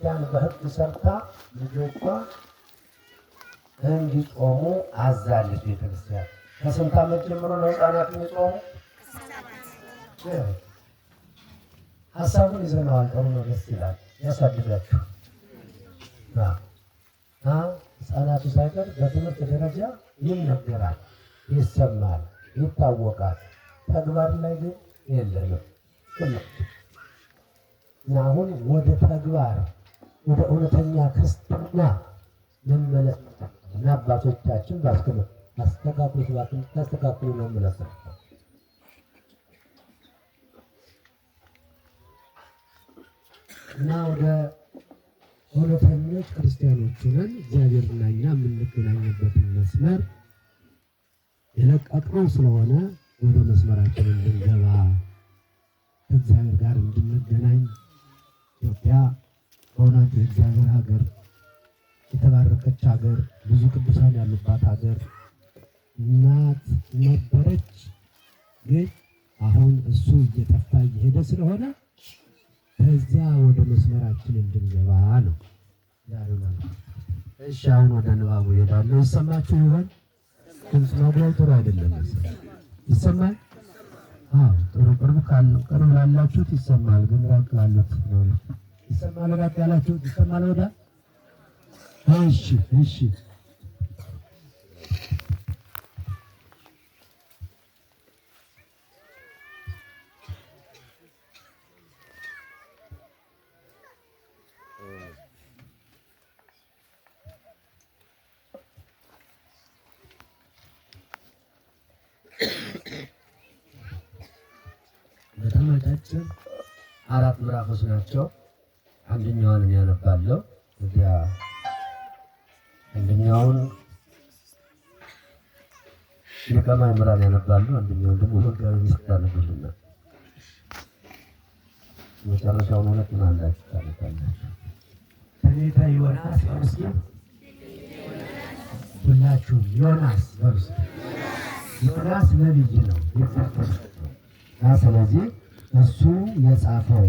ክርስቲያን በሕግ ሰርታ ልጆቿ እንዲጾሙ አዛለች ቤተክርስቲያን። ከስንት ዓመት ጀምሮ ነው ሕፃናት የሚጾሙ? ሀሳቡን ይዘነዋል። ጥሩ ነው፣ ደስ ይላል። ያሳድጋችሁ። ሕፃናቱ ሳይቀር በትምህርት ደረጃ ይነገራል፣ ይሰማል፣ ይታወቃል። ተግባር ላይ ግን የለንም። አሁን ወደ ተግባር ወደ እውነተኛ ክርስትና መመለስ እና አባቶቻችን ታስተካክሉ ነው የምለው። እና ወደ እውነተኞች ክርስቲያኖች ሆነን እግዚአብሔርና እኛ የምንገናኝበትን መስመር የለቀቅነው ስለሆነ ወደ መስመራችን እንድንገባ ከእግዚአብሔር ጋር እንድንገናኝ ኢትዮጵያ በእውነት የእግዚአብሔር ሀገር፣ የተባረከች ሀገር፣ ብዙ ቅዱሳን ያሉባት ሀገር እናት ነበረች። ግን አሁን እሱ እየጠፋ እየሄደ ስለሆነ ከዚያ ወደ መስመራችን እንድንገባ ነው ያለው። እሺ፣ አሁን ወደ ንባቡ እሄዳለሁ። ይሰማችሁ ይሆን? ድምፅ ማጉላቱ ጥሩ አይደለም። ይሰማል? አዎ፣ ጥሩ ቅርብ ላላችሁት ይሰማል፣ ግን ራቅ ላሉት ይሰማል። ራቅ ያላችሁት ይሰማል? ወዳ እሺ፣ እሺ። በጣም አጫጭር 4 ምዕራፎች ናቸው። አንደኛውን ያነባለሁ። እዚያ አንደኛውን ሊቀ ማእምራን ያነባሉ። አንደኛውን ደግሞ ወንጌላዊ ሚስጥር ያነብሉና መጨረሻውን ሁለት ማንዳችሁ ታነባላችሁ። ትንቢተ ዮናስ በርሱ ሁላችሁም ዮናስ በርሱ ዮናስ ነቢይ ነው። ስለዚህ እሱ የጻፈው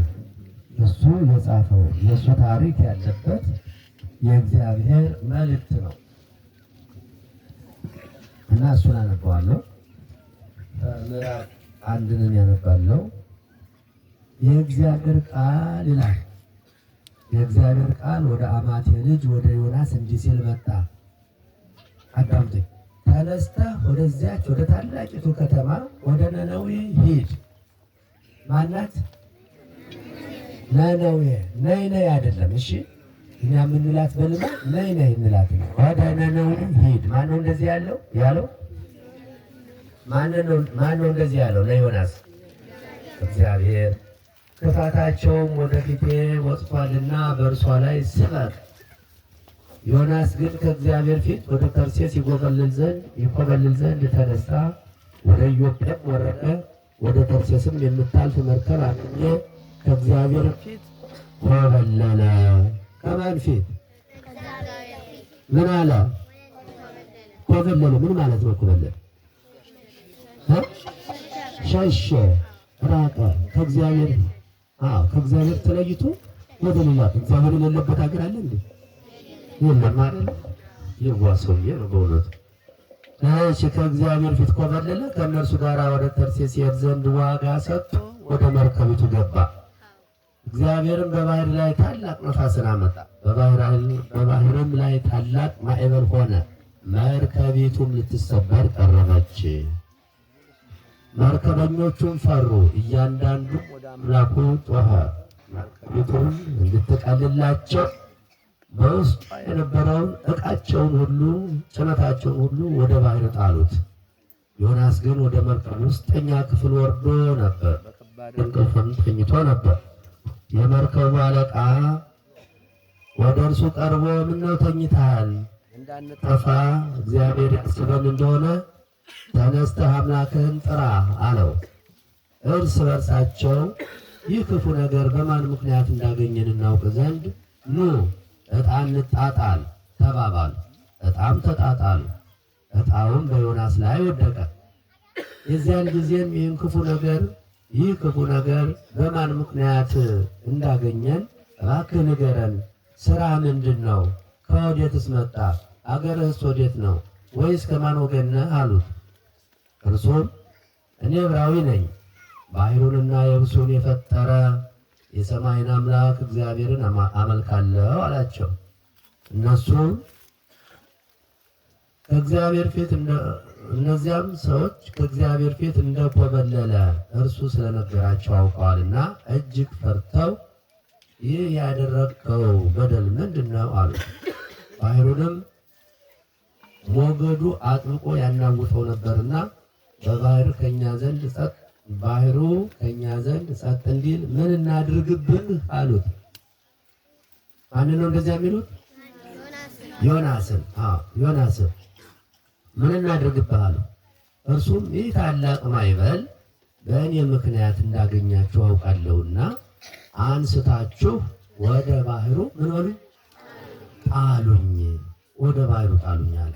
የእሱ ታሪክ ያለበት የእግዚአብሔር መልእክት ነው እና እሱን አነባዋለሁ። ምዕራፍ 1ን ያነባለሁ። የእግዚአብሔር ቃል ይላል። የእግዚአብሔር ቃል ወደ አማቴ ልጅ ወደ ዮናስ እንዲህ ሲል መጣ። አዳምጠኝ። ተነስተህ ወደዚያች ወደ ታላቂቱ ከተማ ወደ ነነዌ ሂድ። ማናት? ነነዌ። ነይ አይደለም። እሺ፣ እኛ የምንላት በልማ ነይ እንላት ነው። ወደ ነነዌ ሂድ። ማነው እንደዚህ ያለው? ማነው እንደዚህ ያለው ለዮናስ? እግዚአብሔር። ክፋታቸውም ወደፊቴ ወጥቷልና በእርሷ ላይ ስበክ። ዮናስ ግን ከእግዚአብሔር ፊት ወደ ተርሴስ ይኮበልል ዘንድ ተነሳ። ወደ ኢዮጴም ወረደ። ወደ ተርሴስም የምታልፍ መርከብ አግኘ ከእግዚአብሔር ፊት ኮበለለ። ከማን ፊት? ምን አለ? ኮበለለ። ምን ማለት ነው ኮበለለ? ሸሸ፣ ራቀ ከእግዚአብሔር። ከእግዚአብሔር ተለይቶ ወደ ሌላ እግዚአብሔር የሌለበት ሀገር አለ እንዴ? የለም አይደል? የዋ ሰውዬ ነው በእውነቱ። እሺ፣ ከእግዚአብሔር ፊት ኮበለለ። ከእነርሱ ጋር ወደ ተርሴስ ይሄድ ዘንድ ዋጋ ሰጥቶ ወደ መርከቢቱ ገባ። እግዚአብሔርም በባህር ላይ ታላቅ ነፋስን አመጣ። በባህርም ላይ ታላቅ ማዕበል ሆነ። መርከቢቱም ልትሰበር ቀረበች። መርከበኞቹም ፈሩ፣ እያንዳንዱም ወደ አምላኩ ጮኸ። መርከቢቱም እንድትቀልላቸው በውስጧ የነበረውን ዕቃቸውን ሁሉ ጭነታቸውን ሁሉ ወደ ባህር ጣሉት። ዮናስ ግን ወደ መርከብ ውስጠኛ ክፍል ወርዶ ነበር፣ በከባድ እንቅልፍም ተኝቶ ነበር። የመርከቡ አለቃ ወደ እርሱ ቀርቦ ምነው ተኝተሃል? እንዳንጠፋ እግዚአብሔር ያስበን እንደሆነ ተነስተህ አምላክህን ጥራ አለው። እርስ በርሳቸው ይህ ክፉ ነገር በማን ምክንያት እንዳገኘን እናውቅ ዘንድ ኑ ዕጣ እንጣጣል ተባባሉ። ዕጣም ተጣጣሉ። ዕጣውም በዮናስ ላይ ወደቀ። የዚያን ጊዜም ይህ ክፉ ነገር በማን ምክንያት እንዳገኘን እባክህ ንገረን፣ ስራ ምንድን ነው? ከወዴትስ መጣ? አገርህስ ወዴት ነው? ወይስ ከማን ወገን ነህ አሉት። እርሱም እኔ ዕብራዊ ነኝ፣ ባሕሩንና የብሱን የፈጠረ የሰማይን አምላክ እግዚአብሔርን አመልካለሁ አላቸው። እነሱም ከእግዚአብሔር ፊት እነዚያም ሰዎች ከእግዚአብሔር ፊት እንደኮበለለ እርሱ ስለነገራቸው አውቀዋልና እጅግ ፈርተው ይህ ያደረግከው በደል ምንድን ነው አሉት። ባሕሩንም ሞገዱ አጥብቆ ያናውጠው ነበርና ባህሩ ከኛ ዘንድ ጸጥ እንዲል ምን እናድርግብህ አሉት። ማንን ነው እንደዚያ የሚሉት? ዮናስን ምን እናድርግብህ አሉት። እርሱም ይህ ታላቅ ማዕበል በእኔ ምክንያት እንዳገኛችሁ አውቃለሁና አንስታችሁ ወደ ባህሩ ምን በሉኝ ጣሉኝ፣ ወደ ባህሩ ጣሉኝ አለ።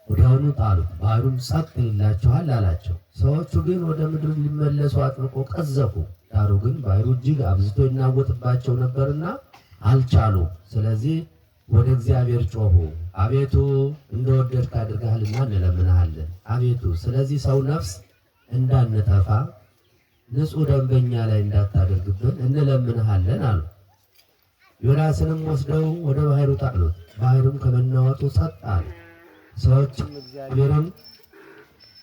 ወዲያውኑ ጣሉት፣ ባህሩም ጸጥ ይላቸዋል አላቸው። ሰዎቹ ግን ወደ ምድር ሊመለሱ አጥብቆ ቀዘፉ። ዳሩ ግን ባህሩ እጅግ አብዝቶ ይናወጥባቸው ነበርና አልቻሉም። ስለዚህ ወደ እግዚአብሔር ጮኹ። አቤቱ እንደወደድክ አድርገሃልና እንለምንሃለን። አቤቱ ስለዚህ ሰው ነፍስ እንዳንጠፋ ንጹሕ ደንበኛ ላይ እንዳታደርግብን እንለምንሃለን አሉ። ዮናስንም ወስደው ወደ ባህሩ ጣሉት። ባህሩም ከመናወጡ ጸጥ አለ። ሰዎችም እግዚአብሔርን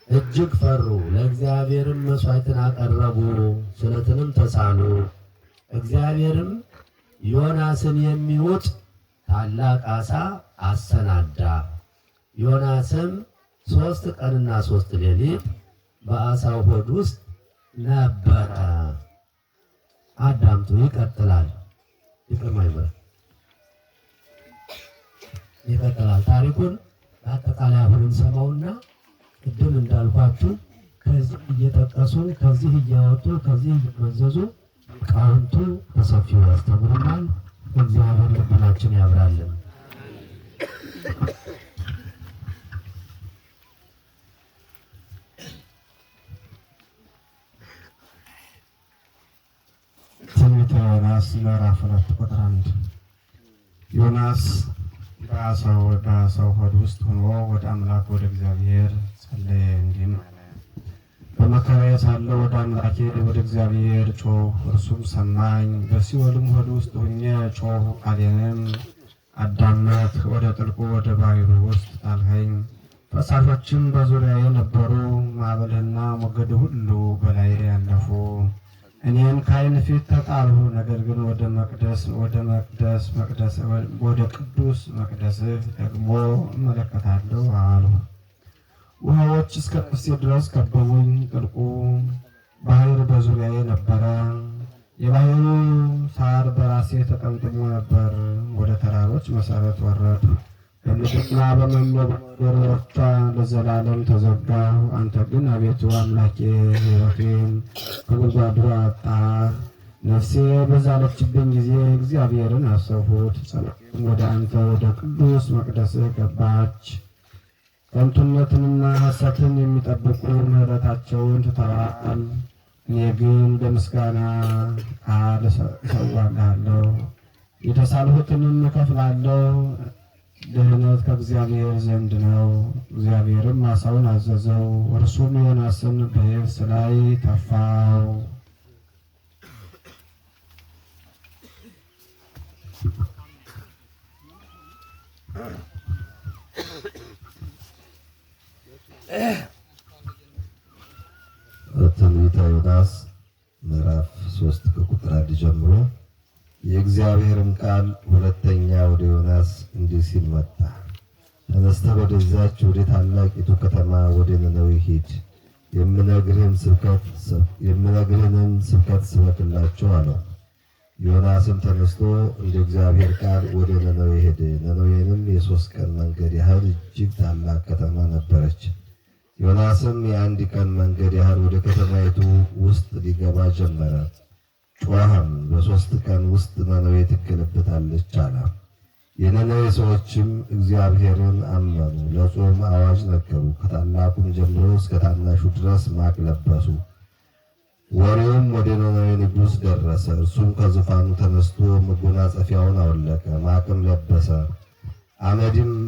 እጅግ ፈሩ። ለእግዚአብሔርም መሥዋዕትን አቀረቡ፣ ስለትንም ተሳሉ። እግዚአብሔርም ዮናስን የሚውጥ ታላቅ ዓሣ አሰናዳ። ዮናስም 3 ቀንና 3 ሌሊት በዓሣው ሆድ ውስጥ ነበረ። አዳምጡ፣ ይቀጥላል። ይቀጥላል ታሪኩን በአጠቃላይ አሁንም ሰማውና ቅድም እንዳልኳችሁ ከዚህ እየጠቀሱ ከዚህ እያወጡ ከዚህ እየመዘዙ ሊቃውንቱ በሰፊው ያስተምሩናል። እግዚአብሔር ልቦናችን ያብራልን። ትንቢተ ዮናስ ምዕራፍ 2 ቁጥር 1 ዮናስ በዓሣው ሆድ ውስጥ ሆኖ ወደ አምላክ ወደ እግዚአብሔር ጸለየ፣ እንዲህም አለ። በመከራዬ ሳለሁ ወደ አምላኬ ወደ እግዚአብሔር ጮኽሁ፣ እርሱም ሰማኝ። በሲኦልም ሆድ ውስጥ ሆኜ ጮኽሁ፣ ቃሌንም አዳመጥህ። ወደ ጥልቁ ወደ ባሕሩ ውስጥ ጣልኸኝ። ፈሳሾችም በዙሪያዬ ነበሩ፣ ማዕበልና ሞገድ ሁሉ በላዬ ያለፉ። እኔም ከዓይን ፊት ተጣልሁ። ነገር ግን ወደ ቅዱስ መቅደስህ ደግሞ እመለከታለሁ አልሁ። ውሃዎች እስከ ነፍሴ ድረስ ከበቡኝ። ጥልቁ ባሕር በዙሪያዬ ነበረ። የባሕሩ ሣር በራሴ ተጠምጥሞ ነበር። ወደ ተራሮች መሠረት ወረድሁ። በምድርና በመንደሮቿ ለዘላለም ተዘጋሁ። አንተ ግን አቤቱ አምላኬ ሕይወቴን ከጉድጓዱ አወጣህ። ነፍሴ በዛለችብኝ ጊዜ እግዚአብሔርን አሰብሁት። ጸሎቴም ወደ አንተ ወደ ቅዱስ መቅደስህ ገባች። ከንቱነትንና ሐሰትን የሚጠብቁ ምሕረታቸውን ትተዋል። እኔ ግን በምስጋና ቃል እሠዋልሃለሁ፣ የተሳልሁትንም እከፍላለሁ። ድህነት ከእግዚአብሔር ዘንድ ነው። እግዚአብሔርም ዓሣውን አዘዘው፣ እርሱም ዮናስን በየብስ ላይ ተፋው። ትንቢተ ዮናስ ምዕራፍ 3 ከቁጥር 1 ጀምሮ የእግዚአብሔርም ቃል ሁለተኛ ወደ ዮናስ እንዲህ ሲል መጣ። ተነስተህ ወደዚያች ወደ ታላቂቱ ከተማ ወደ ነነዌ ሂድ፣ የምነግርህንም ስብከት ስበክላቸው አለው። ዮናስም ተነስቶ እንደ እግዚአብሔር ቃል ወደ ነነዌ ሄደ። ነነዌንም የ3 ቀን መንገድ ያህል እጅግ ታላቅ ከተማ ነበረች። ዮናስም የ1 ቀን መንገድ ያህል ወደ ከተማይቱ ውስጥ ሊገባ ጀመረ። ጮኸም፣ በ3 ቀን ውስጥ ነነዌ ትገለበጣለች አለ። የነነዌ ሰዎችም እግዚአብሔርን አመኑ፣ ለጾም አዋጅ ነገሩ። ከታላቁም ጀምሮ እስከ ታናሹ ድረስ ማቅ ለበሱ። ወሬውም ወደ ነነዌ ንጉሥ ደረሰ። እርሱም ከዙፋኑ ተነስቶ መጎናጸፊያውን አወለቀ፣ ማቅም ለበሰ፣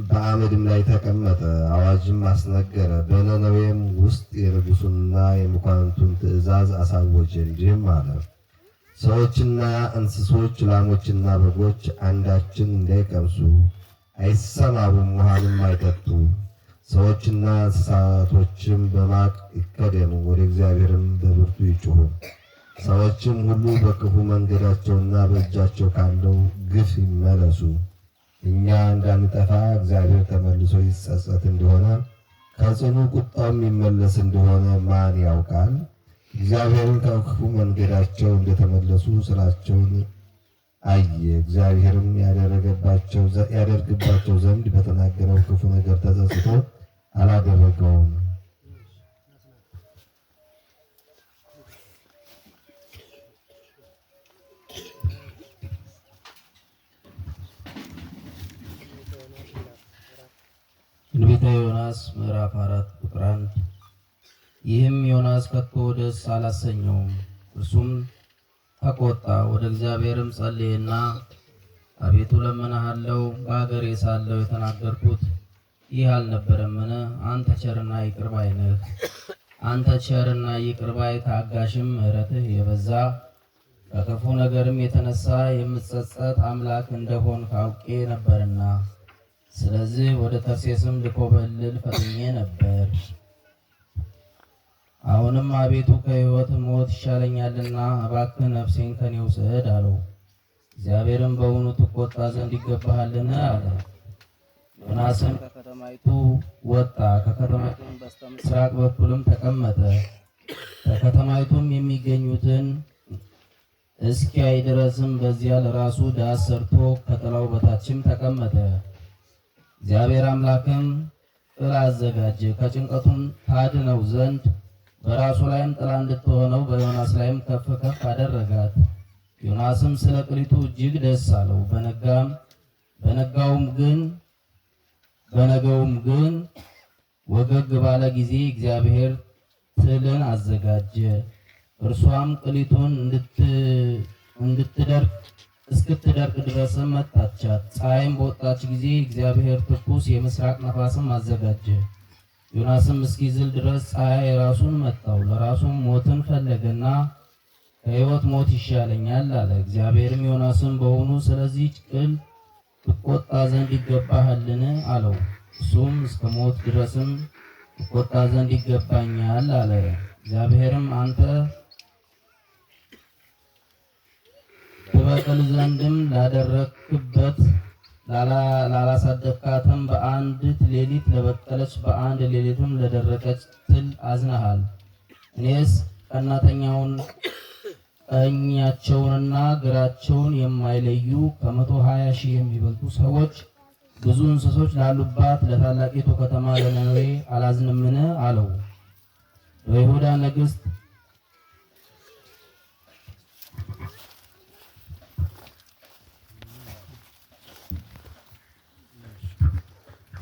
በአመድም ላይ ተቀመጠ፣ አዋጅም አስነገረ። በነነዌም ውስጥ የንጉሡንና የመኳንንቱን ትእዛዝ አሳወጀ፣ እንዲህም አለ። ሰዎችና እንስሶች፣ ላሞችና በጎች አንዳችን እንዳይቀምሱ አይሰማሩም፣ ውሃንም አይጠጡ። ሰዎችና እንስሳቶችም በማቅ ይከደኑ፣ ወደ እግዚአብሔርም በብርቱ ይጩሁ። ሰዎችም ሁሉ በክፉ መንገዳቸውና በእጃቸው ካለው ግፍ ይመለሱ። እኛ እንዳንጠፋ እግዚአብሔር ተመልሶ ይጸጸት እንደሆነ ከጽኑ ቁጣውም ይመለስ እንደሆነ ማን ያውቃል? እግዚአብሔርን ከክፉ መንገዳቸው እንደተመለሱ ስራቸውን አየ። እግዚአብሔርም ያደርግባቸው ዘንድ በተናገረው ክፉ ነገር ተጸጽቶ አላደረገውም። ትንቢተ ዮናስ ምዕራፍ 4 ቁጥር 1። ይህም ዮናስ ከቶ ደስ አላሰኘውም። እርሱም ተቆጣ። ወደ እግዚአብሔርም ጸለየና አቤቱ ለምንሃለው፣ በአገሬ ሳለሁ የተናገርኩት ይህ አልነበረምን? አንተ ቸርና ይቅር ባይ ነህ። አንተ ቸርና ይቅር ባይ ታጋሽም ምሕረትህ የበዛ ከክፉ ነገርም የተነሳ የምትጸጸት አምላክ እንደሆን ካውቄ ነበርና፣ ስለዚህ ወደ ተርሴስም ልኮበልል ፈጥኜ ነበር። አሁንም አቤቱ ከሕይወት ሞት ይሻለኛልና እባክህ ነፍሴን ከኔ ውሰድ አለው። እግዚአብሔርም በውኑ ትቆጣ ዘንድ ይገባሃልን? አለ። ዮናስም ከከተማይቱ ወጣ፣ ከከተማይቱም በስተ ምስራቅ በኩልም ተቀመጠ። ከከተማይቱም የሚገኙትን እስኪያይ ድረስም በዚያ ለራሱ ዳስ ሰርቶ ከጥላው በታችም ተቀመጠ። እግዚአብሔር አምላክም ጥላ አዘጋጀ፣ ከጭንቀቱም ታድነው ዘንድ በራሱ ላይም ጥላ እንድትሆነው በዮናስ ላይም ከፍ ከፍ አደረጋት። ዮናስም ስለ ቅሊቱ እጅግ ደስ አለው። በነገውም ግን ወገግ ባለ ጊዜ እግዚአብሔር ትልን አዘጋጀ። እርሷም ቅሊቱን እስክትደርቅ ድረስም መታቻት። ፀሐይም በወጣች ጊዜ እግዚአብሔር ትኩስ የምስራቅ ነፋስም አዘጋጀ። ዮናስም እስኪዝል ድረስ ፀሐይ ራሱን መታው። ለራሱም ሞትን ፈለገና ከሕይወት ሞት ይሻለኛል አለ። እግዚአብሔርም ዮናስን በውኑ ስለዚህች ቅል ትቆጣ ዘንድ ይገባሃልን? አለው። እሱም እስከ ሞት ድረስም ትቆጣ ዘንድ ይገባኛል አለ። እግዚአብሔርም አንተ ትበቅል ዘንድም ላደረክበት ላላሳደግካትም በአንዲት ሌሊት ለበቀለች በአንድ ሌሊትም ለደረቀች ትል አዝነሃል። እኔስ ቀኛቸውንና ግራቸውን የማይለዩ 120,000 የሚበልጡ ሰዎች ብዙ እንስሶች ላሉባት ለታላቂቱ ከተማ ለነነዌ አላዝንምን? አለው። በይሁዳ ነገሥት